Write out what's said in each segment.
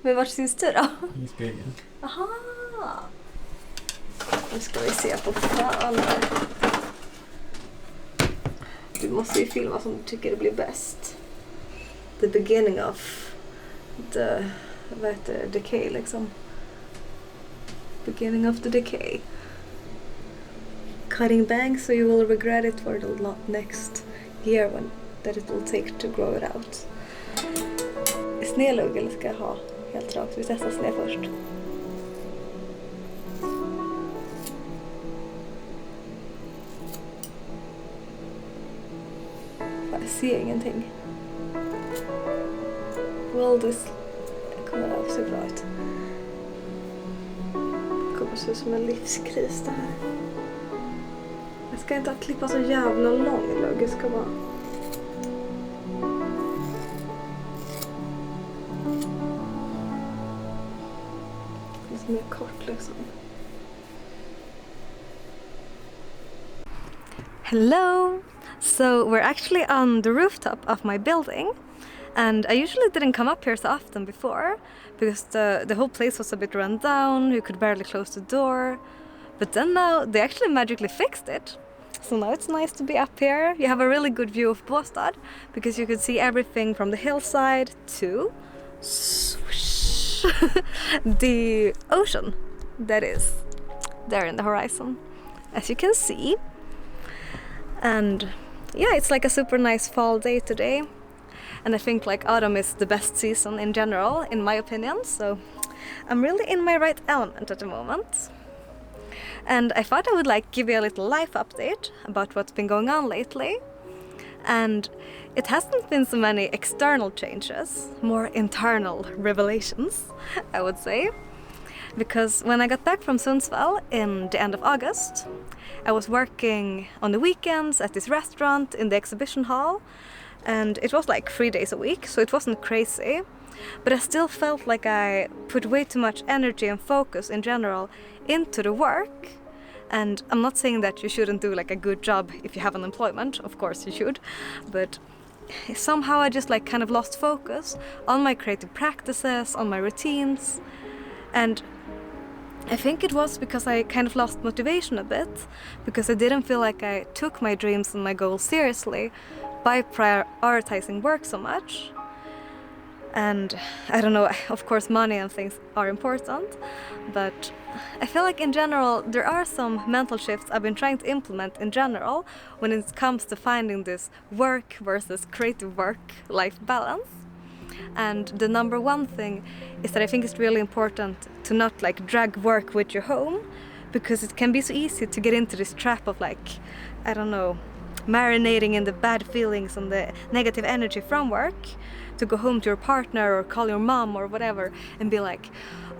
Men vart syns du då? I spegeln. Aha! Nu ska vi se på fan. Du måste ju filma som du tycker det blir bäst. The beginning of the, vad heter det, decay liksom. Beginning of the decay. Cutting bangs so you will regret it for the next year when that it will take to grow it out. Snedlugg eller ska jag ha helt rakt? Vi testar sned först. Jag ser ingenting. Will this kommer att se bra ut. Det kommer se ut som en livskris det här. Jag ska inte klippa så jävla lång lugg. Det ska vara... lite mer kort liksom. Hello! So we're actually on the rooftop of my building, and I usually didn't come up here so often before because the whole place was a bit run down, you could barely close the door, but then now they actually magically fixed it. So now it's nice to be up here. You have a really good view of Båstad because you can see everything from the hillside to swoosh, the ocean that is there in the horizon, as you can see. And yeah, it's like a super nice fall day today, and I think like autumn is the best season in general, in my opinion, so I'm really in my right element at the moment. And I thought I would like give you a little life update about what's been going on lately. And it hasn't been so many external changes, more internal revelations, I would say. Because when I got back from Sundsvall in the end of August, I was working on the weekends at this restaurant in the exhibition hall, and it was like 3 days a week, so it wasn't crazy. But I still felt like I put way too much energy and focus in general into the work. And I'm not saying that you shouldn't do like a good job if you have an employment, of course you should, but somehow I just like kind of lost focus on my creative practices, on my routines, and I think it was because I kind of lost motivation a bit, because I didn't feel like I took my dreams and my goals seriously by prioritizing work so much. And I don't know, of course money and things are important, but I feel like in general there are some mental shifts I've been trying to implement in general when it comes to finding this work versus creative work-life balance. And the number one thing is that I think it's really important to not like drag work with you home, because it can be so easy to get into this trap of like, I don't know, marinating in the bad feelings and the negative energy from work, to go home to your partner or call your mom or whatever and be like,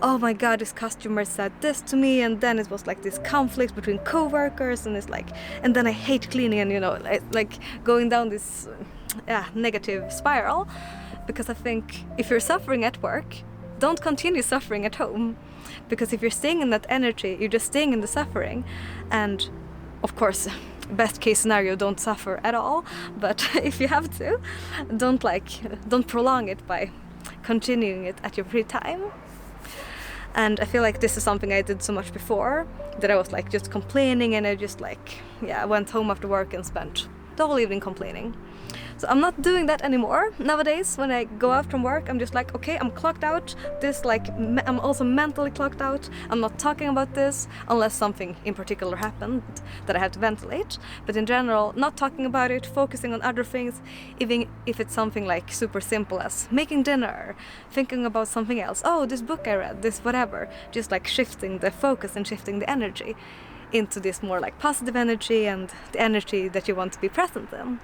oh my god, this customer said this to me, and then it was like this conflict between co-workers, and it's like, and then I hate cleaning, and you know, like going down this negative spiral. Because I think if you're suffering at work, don't continue suffering at home, because if you're staying in that energy, you're just staying in the suffering. And of course, best case scenario, don't suffer at all, but if you have to, don't prolong it by continuing it at your free time. And I feel like this is something I did so much before, that I was like just complaining, and I just like, went home after work and spent the whole evening complaining. So I'm not doing that anymore. Nowadays, when I go out from work, I'm just like, okay, I'm clocked out. I'm also mentally clocked out. I'm not talking about this unless something in particular happened that I have to ventilate. But in general, not talking about it, focusing on other things, even if it's something like super simple as making dinner, thinking about something else. Oh, this book I read, this whatever. Just like shifting the focus and shifting the energy into this more like positive energy and the energy that you want to be present in.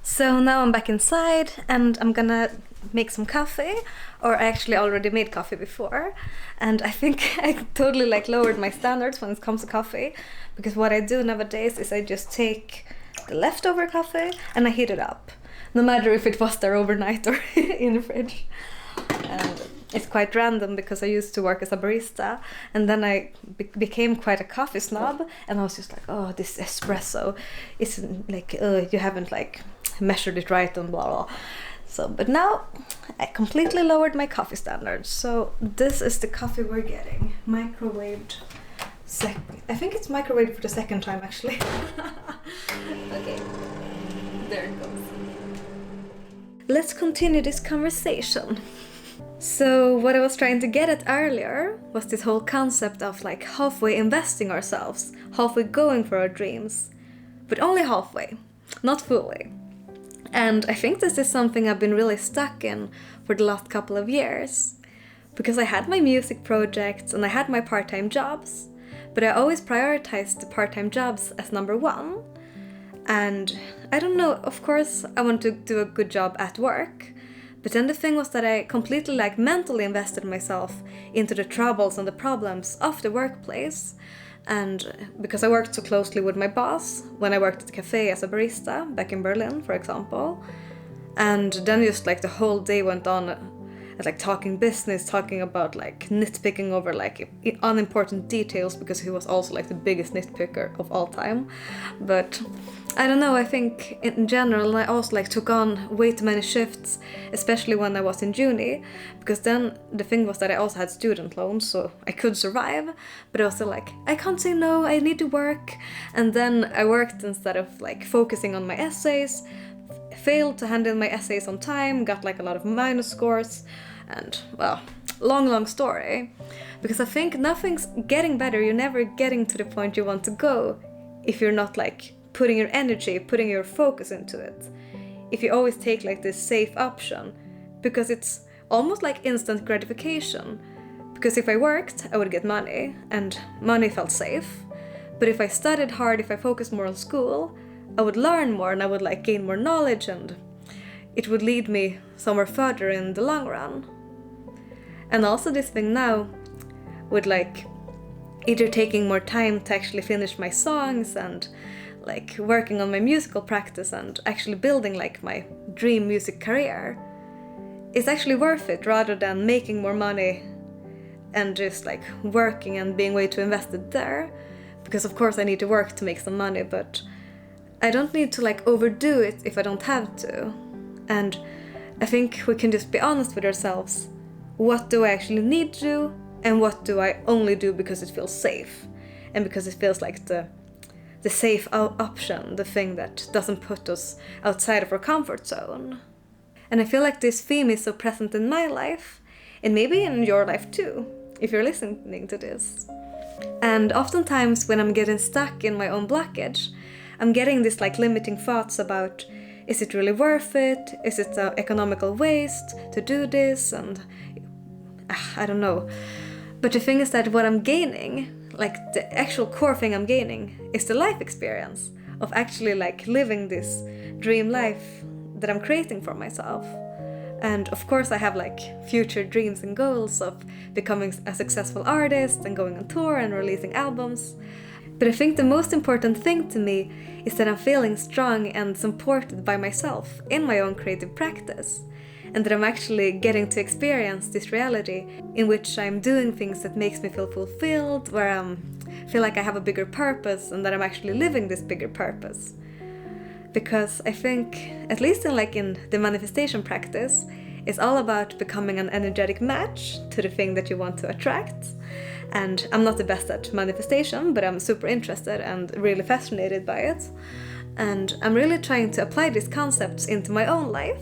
So now I'm back inside and I'm gonna make some coffee, or I actually already made coffee before, and I think I totally like lowered my standards when it comes to coffee, because what I do nowadays is I just take the leftover coffee and I heat it up, no matter if it was there overnight or in the fridge. And it's quite random because I used to work as a barista, and then I became quite a coffee snob, and I was just like, oh, this espresso isn't like, you haven't like measured it right and blah blah. So, but now I completely lowered my coffee standards. So this is the coffee we're getting. Microwaved. I think it's microwaved for the second time actually. Okay, there it goes. Let's continue this conversation. So what I was trying to get at earlier was this whole concept of like halfway investing ourselves, halfway going for our dreams, but only halfway, not fully. And I think this is something I've been really stuck in for the last couple of years, because I had my music projects and I had my part-time jobs, but I always prioritized the part-time jobs as number one. And I don't know, of course I want to do a good job at work, but then the thing was that I completely like mentally invested myself into the troubles and the problems of the workplace. And because I worked so closely with my boss when I worked at the cafe as a barista back in Berlin, for example, and then just like the whole day went on at like talking business, talking about like nitpicking over like unimportant details, because he was also like the biggest nitpicker of all time. But I don't know, I think in general I also like took on way too many shifts, especially when I was in uni, because then the thing was that I also had student loans, so I could survive, but I was still like, I can't say no, I need to work. And then I worked instead of like focusing on my essays, failed to hand in my essays on time, got like a lot of minus scores, and well, long story. Because I think nothing's getting better, you're never getting to the point you want to go if you're not like putting your energy, putting your focus into it. If you always take like this safe option, because it's almost like instant gratification. Because if I worked, I would get money, and money felt safe. But if I studied hard, if I focused more on school, I would learn more and I would like gain more knowledge, and it would lead me somewhere further in the long run. And also this thing now with like either taking more time to actually finish my songs and like working on my musical practice and actually building like my dream music career, it's actually worth it rather than making more money and just like working and being way too invested there. Because of course I need to work to make some money, but I don't need to like overdo it if I don't have to. And I think we can just be honest with ourselves. What do I actually need to do, and what do I only do because it feels safe and because it feels like the safe option, the thing that doesn't put us outside of our comfort zone. And I feel like this theme is so present in my life, and maybe in your life too, if you're listening to this. And oftentimes when I'm getting stuck in my own blockage, I'm getting this like limiting thoughts about, is it really worth it? Is it an economical waste to do this? And I don't know. But the thing is that what I'm gaining, like the actual core thing I'm gaining, is the life experience of actually like living this dream life that I'm creating for myself. And of course I have like future dreams and goals of becoming a successful artist and going on tour and releasing albums. But I think the most important thing to me is that I'm feeling strong and supported by myself in my own creative practice, and that I'm actually getting to experience this reality in which I'm doing things that makes me feel fulfilled, where I feel like I have a bigger purpose and that I'm actually living this bigger purpose. Because I think, at least in the manifestation practice, it's all about becoming an energetic match to the thing that you want to attract. And I'm not the best at manifestation, but I'm super interested and really fascinated by it. And I'm really trying to apply these concepts into my own life.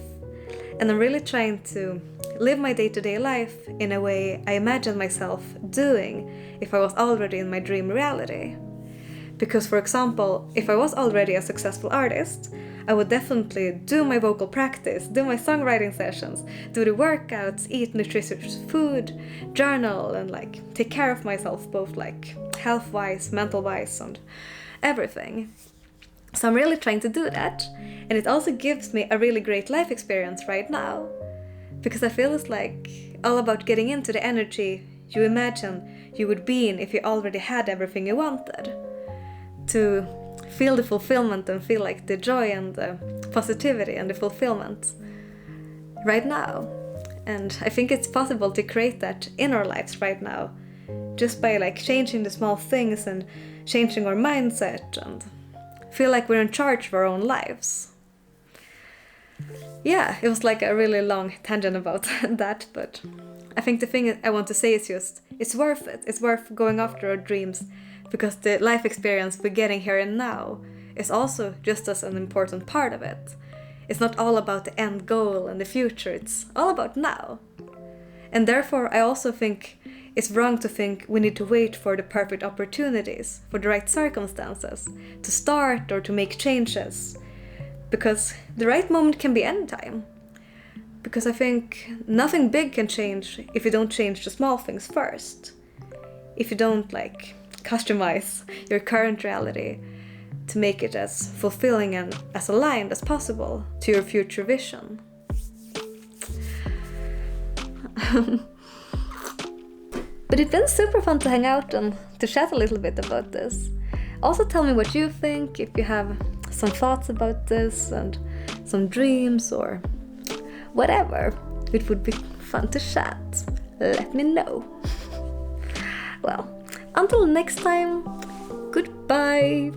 And I'm really trying to live my day-to-day life in a way I imagine myself doing if I was already in my dream reality. Because, for example, if I was already a successful artist, I would definitely do my vocal practice, do my songwriting sessions, do the workouts, eat nutritious food, journal, and like take care of myself both like health-wise, mental-wise, and everything. So I'm really trying to do that, and it also gives me a really great life experience right now, because I feel it's like all about getting into the energy you imagine you would be in if you already had everything you wanted. To feel the fulfillment and feel like the joy and the positivity and the fulfillment right now. And I think it's possible to create that in our lives right now, just by like changing the small things and changing our mindset and feel like we're in charge of our own lives. yeah, it was like a really long tangent about that, but I think the thing I want to say is just, it's worth it. It's worth going after our dreams, because the life experience we're getting here and now is also just as an important part of it. It's not all about the end goal and the future, it's all about now. And therefore, I also think it's wrong to think we need to wait for the perfect opportunities, for the right circumstances, to start or to make changes. Because the right moment can be anytime. Because I think nothing big can change if you don't change the small things first. If you don't customize your current reality to make it as fulfilling and as aligned as possible to your future vision. But it's been super fun to hang out and to chat a little bit about this. Also tell me what you think, if you have some thoughts about this and some dreams or whatever. It would be fun to chat. Let me know. Well, until next time, goodbye.